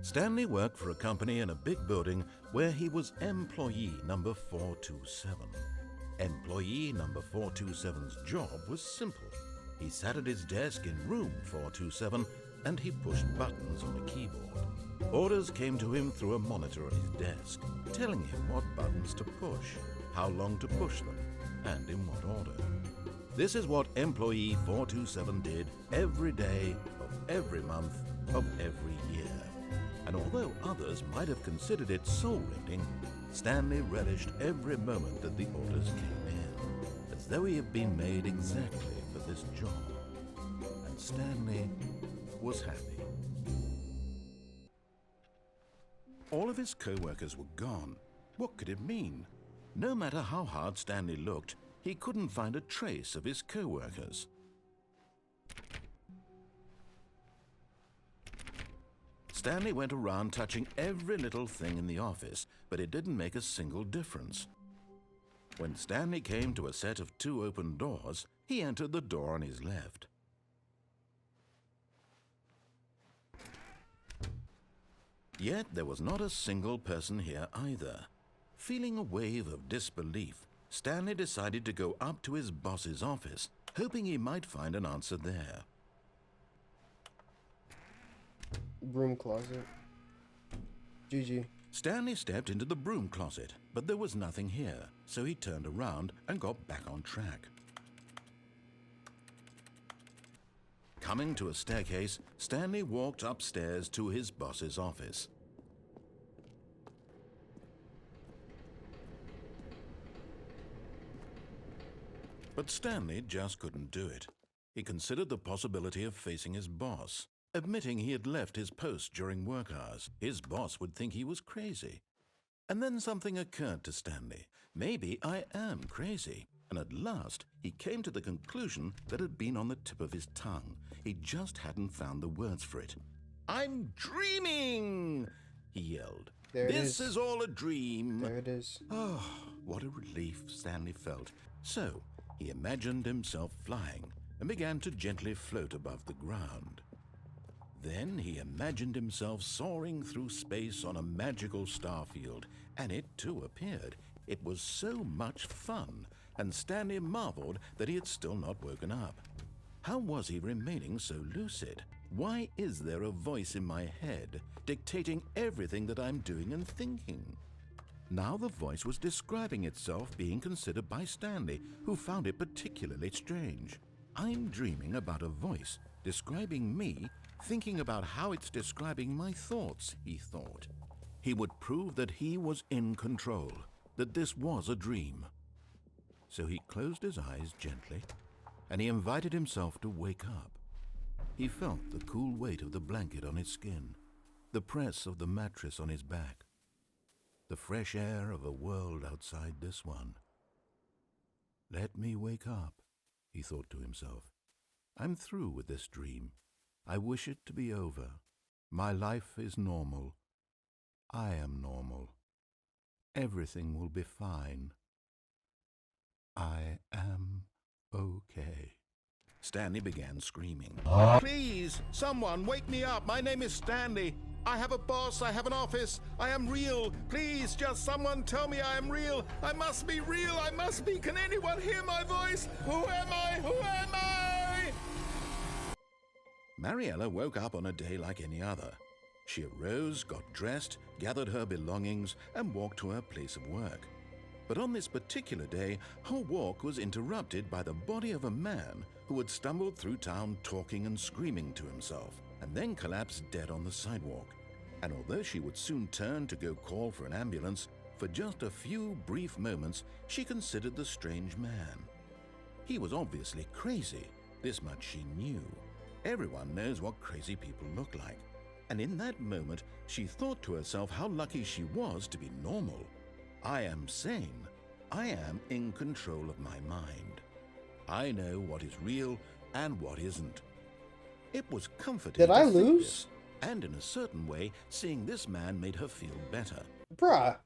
Stanley worked for a company in a big building where he was employee number 427. Employee number 427's job was simple. He sat at his desk in room 427 and he pushed buttons on a keyboard. Orders came to him through a monitor on his desk, telling him what buttons to push, how long to push them, and in what order. This is what employee 427 did every day of every month of every year. And although others might have considered it soul-rending, Stanley relished every moment that the orders came in, as though he had been made exactly for this job. And Stanley was happy. All of his co-workers were gone. What could it mean? No matter how hard Stanley looked, he couldn't find a trace of his co-workers. Stanley went around touching every little thing in the office, but it didn't make a single difference. When Stanley came to a set of 2 open doors, he entered the door on his left. Yet there was not a single person here either. Feeling a wave of disbelief, Stanley decided to go up to his boss's office, hoping he might find an answer there. Broom closet. GG. Stanley stepped into the broom closet, but there was nothing here, so he turned around and got back on track. Coming to a staircase, Stanley walked upstairs to his boss's office. But Stanley just couldn't do it. He considered the possibility of facing his boss. Admitting he had left his post during work hours, his boss would think he was crazy. And then something occurred to Stanley. Maybe I am crazy. And at last, he came to the conclusion that had been on the tip of his tongue. He just hadn't found the words for it. "I'm dreaming!" he yelled. "This is all a dream." There it is. Oh, what a relief Stanley felt. So, he imagined himself flying and began to gently float above the ground. Then he imagined himself soaring through space on a magical starfield, and it too appeared. It was so much fun, and Stanley marveled that he had still not woken up. How was he remaining so lucid? Why is there a voice in my head dictating everything that I'm doing and thinking? Now the voice was describing itself being considered by Stanley, who found it particularly strange. I'm dreaming about a voice describing me, thinking about how it's describing my thoughts, he thought. He would prove that he was in control, that this was a dream. So he closed his eyes gently, and he invited himself to wake up. He felt the cool weight of the blanket on his skin, the press of the mattress on his back, the fresh air of a world outside this one. Let me wake up, he thought to himself. I'm through with this dream. I wish it to be over. My life is normal. I am normal. Everything will be fine. I am okay. Stanley began screaming. "Please, someone wake me up. My name is Stanley. I have a boss. I have an office. I am real. Please, just someone tell me I am real. I must be real. I must be. Can anyone hear my voice? Who am I? Who am I?" Mariella woke up on a day like any other. She arose, got dressed, gathered her belongings, and walked to her place of work. But on this particular day, her walk was interrupted by the body of a man who had stumbled through town talking and screaming to himself, and then collapsed dead on the sidewalk. And although she would soon turn to go call for an ambulance, for just a few brief moments she considered the strange man. He was obviously crazy, this much she knew. Everyone knows what crazy people look like. And in that moment, she thought to herself how lucky she was to be normal. I am sane. I am in control of my mind. I know what is real and what isn't. It was comforting. Did I to think lose? this, and in a certain way, seeing this man made her feel better. Bruh.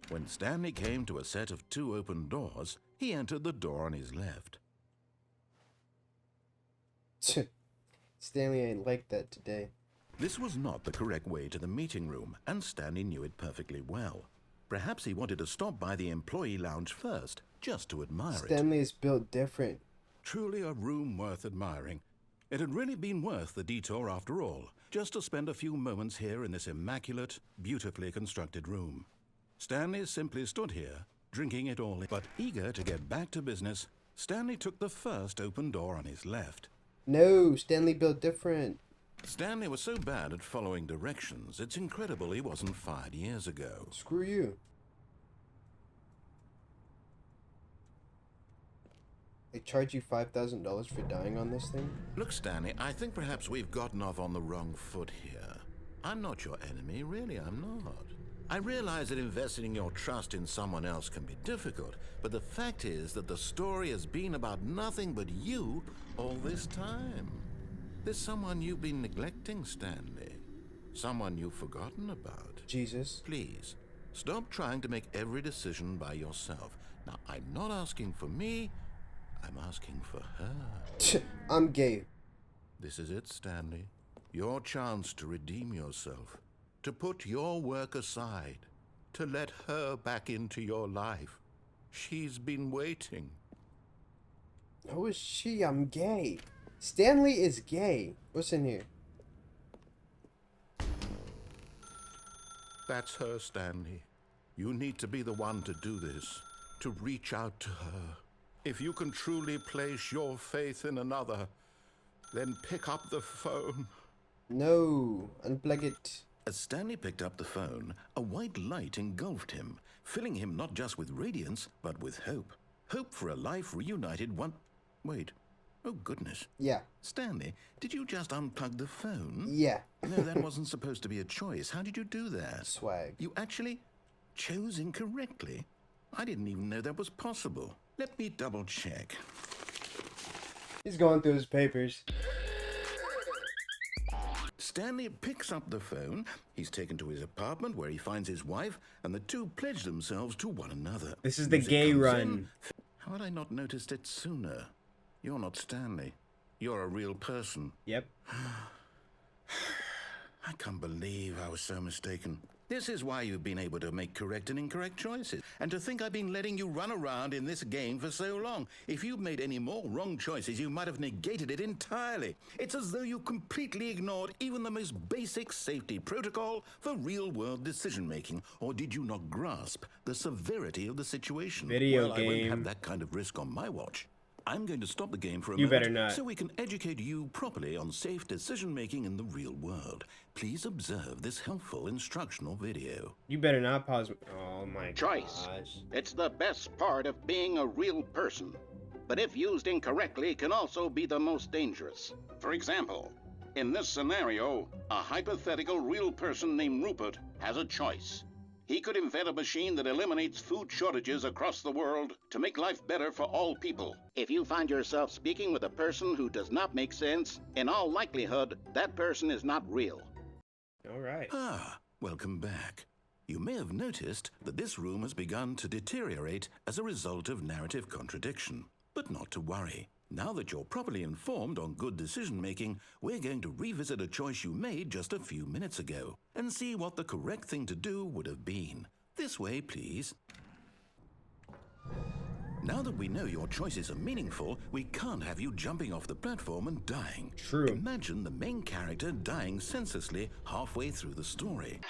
When Stanley came to a set of 2 open doors, he entered the door on his left. Stanley ain't like that today. This was not the correct way to the meeting room, and Stanley knew it perfectly well. Perhaps he wanted to stop by the employee lounge first, just to admire it. Stanley is built different. Truly a room worth admiring. It had really been worth the detour after all, just to spend a few moments here in this immaculate, beautifully constructed room. Stanley simply stood here, drinking it all in. But eager to get back to business, Stanley took the first open door on his left. No, Stanley built different. Stanley was so bad at following directions, it's incredible he wasn't fired years ago. Screw you. They charge you $5,000 for dying on this thing? Look, Stanley, I think perhaps we've gotten off on the wrong foot here. I'm not your enemy, really, I'm not. I realize that investing your trust in someone else can be difficult, but the fact is that the story has been about nothing but you all this time. There's someone you've been neglecting, Stanley. Someone you've forgotten about. Jesus. Please, stop trying to make every decision by yourself. Now, I'm not asking for me, I'm asking for her. I'm gay. This is it, Stanley. Your chance to redeem yourself. To put your work aside. To let her back into your life. She's been waiting. Who is she? I'm gay. Stanley is gay. What's in here? That's her, Stanley. You need to be the one to do this. To reach out to her. If you can truly place your faith in another, then pick up the phone. No. Unplug it. As Stanley picked up the phone, a white light engulfed him, filling him not just with radiance, but with hope. Hope for a life reunited one... Wait. Oh, goodness. Yeah. Stanley, did you just unplug the phone? Yeah. No, that wasn't supposed to be a choice. How did you do that? Swag. You actually chose incorrectly? I didn't even know that was possible. Let me double check. He's going through his papers. Stanley picks up the phone. He's taken to his apartment where he finds his wife, and the two pledge themselves to one another. This is the Music gay comes run. in. How had I not noticed it sooner? You're not Stanley. You're a real person. Yep. I can't believe I was so mistaken. This is why you've been able to make correct and incorrect choices. And to think I've been letting you run around in this game for so long. If you'd made any more wrong choices, you might have negated it entirely. It's as though you completely ignored even the most basic safety protocol for real-world decision-making. Or did you not grasp the severity of the situation? Video I won't game. have that kind of risk on my watch. I'm going to stop the game for a You moment better not. so we can educate you properly on safe decision-making in the real world. Please observe this helpful instructional video. You better not pause. Oh my Choice. gosh. It's the best part of being a real person. But if used incorrectly, can also be the most dangerous. For example, in this scenario, a hypothetical real person named Rupert has a choice. He could invent a machine that eliminates food shortages across the world to make life better for all people. If you find yourself speaking with a person who does not make sense, in all likelihood, that person is not real. All right. Ah, welcome back. You may have noticed that this room has begun to deteriorate as a result of narrative contradiction. But not to worry. Now that you're properly informed on good decision-making, we're going to revisit a choice you made just a few minutes ago and see what the correct thing to do would have been. This way, please. Now that we know your choices are meaningful, we can't have you jumping off the platform and dying. True. Imagine the main character dying senselessly halfway through the story.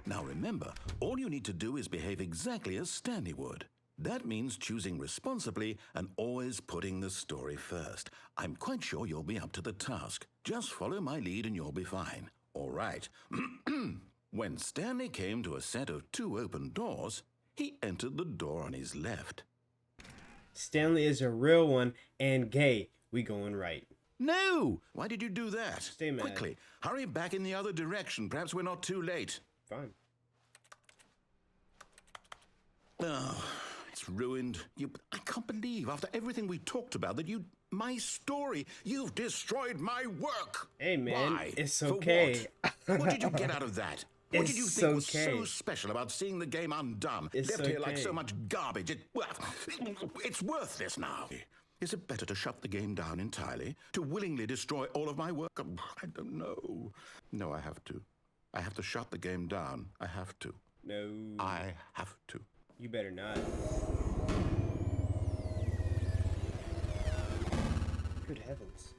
Now remember, all you need to do is behave exactly as Stanley would. That means choosing responsibly and always putting the story first. I'm quite sure you'll be up to the task. Just follow my lead and you'll be fine. All right. When Stanley came to a set of 2 open doors, he entered the door on his left. Stanley is a real one and gay. We going right. No! Why did you do that? Stay mad. Quickly, hurry back in the other direction. Perhaps we're not too late. Fine. Oh, it's ruined. I can't believe, after everything we talked about, that my story, you've destroyed my work. Hey man, Why? it's For okay. what? What did you get out of that? What did you think was so special about seeing the game undone? Left here like so much garbage. It's worthless now. Is it better to shut the game down entirely? To willingly destroy all of my work? I don't know. No, I have to. I have to shut the game down. I have to. No. I have to. You better not. Good heavens.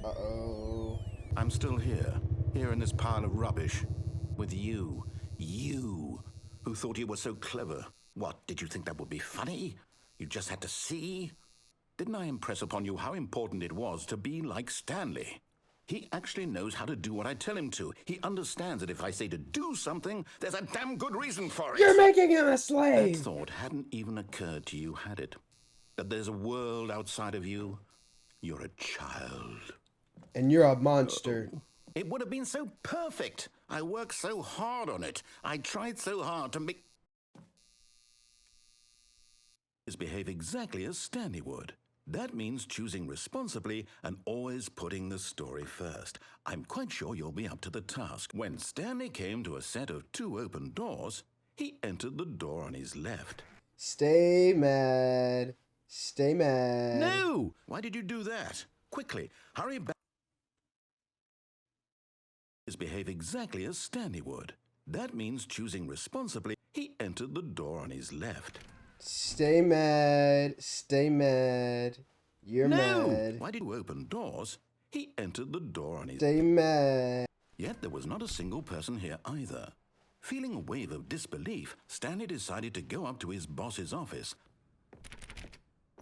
Uh-oh. I'm still here in this pile of rubbish, with you, who thought you were so clever. What, did you think that would be funny? You just had to see? Didn't I impress upon you how important it was to be like Stanley? He actually knows how to do what I tell him to. He understands that if I say to do something, there's a damn good reason for it. You're making him a slave! That thought hadn't even occurred to you, had it? That there's a world outside of you? You're a child. And you're a monster. It would have been so perfect. I worked so hard on it. I tried so hard to make... behave exactly as Stanley would. That means choosing responsibly and always putting the story first. I'm quite sure you'll be up to the task. When Stanley came to a set of 2 open doors, he entered the door on his left. Stay mad. Stay mad. No! Why did you do that? Quickly, hurry back. Behave exactly as Stanley would. That means choosing responsibly. He entered the door on his left. Stay mad. Stay mad. You're mad. Why did you open doors? He entered the door on his... Stay mad. Yet there was not a single person here either. Feeling a wave of disbelief, Stanley decided to go up to his boss's office.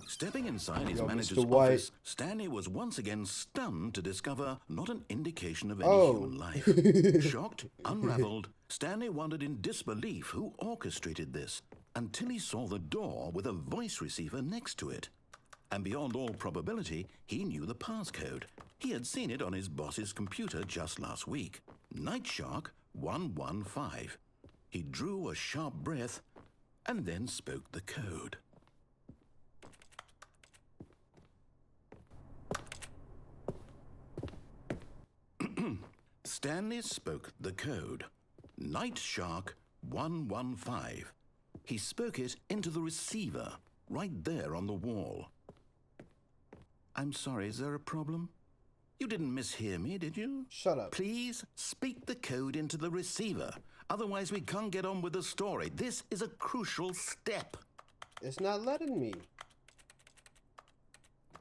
Stepping inside his manager's office, Stanley was once again stunned to discover not an indication of any human life. Shocked, unraveled, Stanley wondered in disbelief who orchestrated this, until he saw the door with a voice receiver next to it. And beyond all probability, he knew the passcode. He had seen it on his boss's computer just last week. Night Shark 115. He drew a sharp breath and then spoke the code. Stanley spoke the code. Night Shark 115. He spoke it into the receiver, right there on the wall. I'm sorry, is there a problem? You didn't mishear me, did you? Shut up. Please speak the code into the receiver. Otherwise, we can't get on with the story. This is a crucial step. It's not letting me.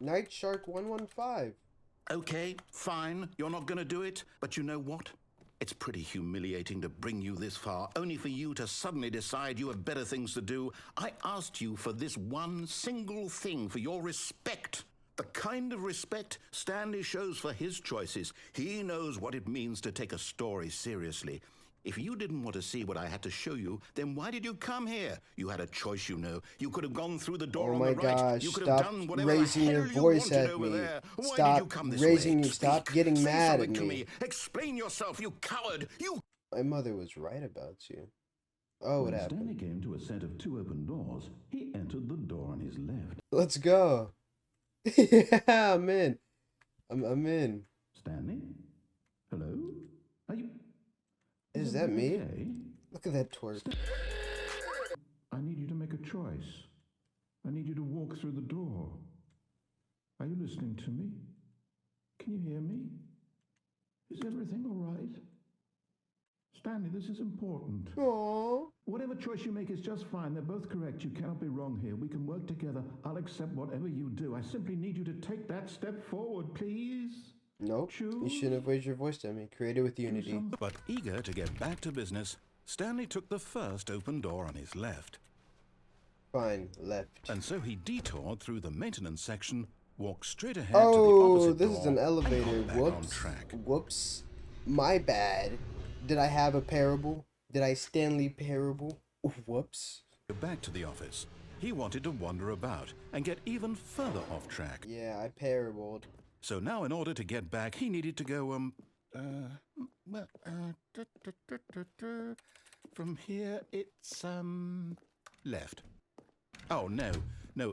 Night Shark 115. Okay, fine. You're not going to do it. But you know what? It's pretty humiliating to bring you this far, only for you to suddenly decide you have better things to do. I asked you for this one single thing, for your respect. The kind of respect Stanley shows for his choices. He knows what it means to take a story seriously. If you didn't want to see what I had to show you, then why did you come here? You had a choice, you know. You could have gone through the door on the right. Gosh, You could stop have done whatever raising the your hell you voice wanted at over me. there. Why Stop did you come this raising way? you. Stop Speak. getting Say mad at something to me. Explain yourself, you coward. You... My mother was right about you. Oh, what happened? Stanley came to a set of 2 open doors. He entered the door on his left. Let's go. Yeah, I'm in. I'm in. Stanley? Hello? Are you... Is that me? Okay? Look at that twerk. I need you to make a choice. I need you to walk through the door. Are you listening to me? Can you hear me? Is everything all right? Stanley, this is important. Aww. Whatever choice you make is just fine. They're both correct. You cannot be wrong here. We can work together. I'll accept whatever you do. I simply need you to take that step forward, please. Nope. You shouldn't have raised your voice to me. Created with unity. But eager to get back to business, Stanley took the first open door on his left. Fine, left. And so he detoured through the maintenance section, walked straight ahead to the opposite door. This is an elevator. And got back Whoops. on track. Whoops. My bad. Did I have a parable? Did I Stanley Parable? Whoops. Back to the office. He wanted to wander about and get even further off track. Yeah, I parabled. So now in order to get back, he needed to go, from here, it's, left. Oh, no,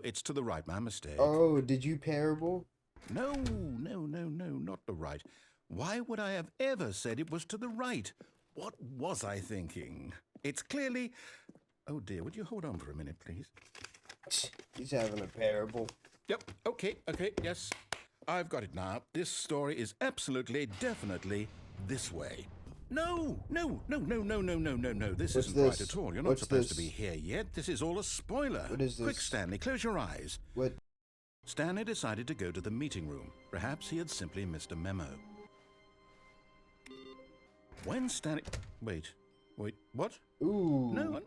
it's to the right, my mistake. Oh, did you parable? No, not the right. Why would I have ever said it was to the right? What was I thinking? It's clearly... Oh dear, would you hold on for a minute, please? He's having a parable. Yep, okay, yes. I've got it now. This story is absolutely, definitely this way. No. This isn't right at all. You're not supposed to be here yet. This is all a spoiler. What is this? Quick, Stanley, close your eyes. What? Stanley decided to go to the meeting room. Perhaps he had simply missed a memo. When Stanley... Wait, what? Ooh.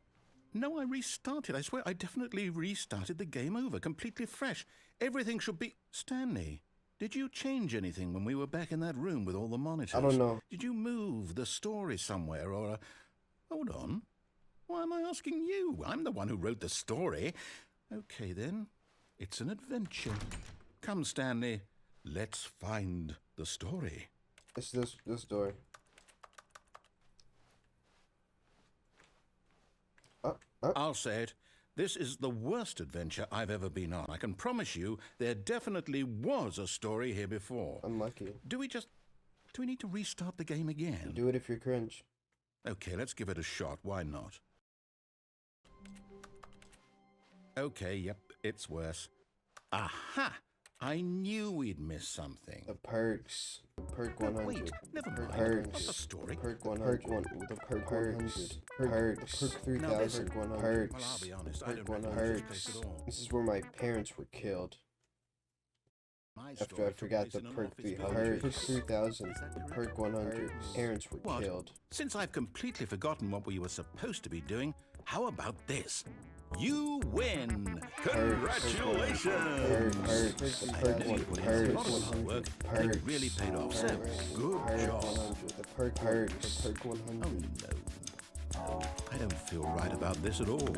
No, I restarted. I swear, I definitely restarted the game over, completely fresh. Everything should be... Stanley, did you change anything when we were back in that room with all the monitors? I don't know. Did you move the story somewhere or... Hold on. Why am I asking you? I'm the one who wrote the story. Okay, then. It's an adventure. Come, Stanley. Let's find the story. It's this story. I'll say it. This is the worst adventure I've ever been on. I can promise you there definitely was a story here before. Unlucky. Do we need to restart the game again? Do it if you're cringe. Okay, let's give it a shot. Why not? Okay, yep, it's worse. Aha! I knew we'd miss something. The perks. The perk 100. Wait, never mind. Perks. Not the story. Perk 100. The perk 100. Perks. Perk 3000. Perk 100. Perks. Well, I'll be honest, I Perk don't remember this 100. place at all. This is where my parents were killed. My After story I took forgot place the in an perk office 300. building. Perk 3000. Is that correct? Perk 100. Parents were What? killed. Since I've completely forgotten what we were supposed to be doing, how about this? You win! Congratulations! Perks. I Perk know you put in a lot of hard work, and it really paid off. So, good job. 100. The perk 100. The perk 100. Oh, no. I don't feel right about this at all.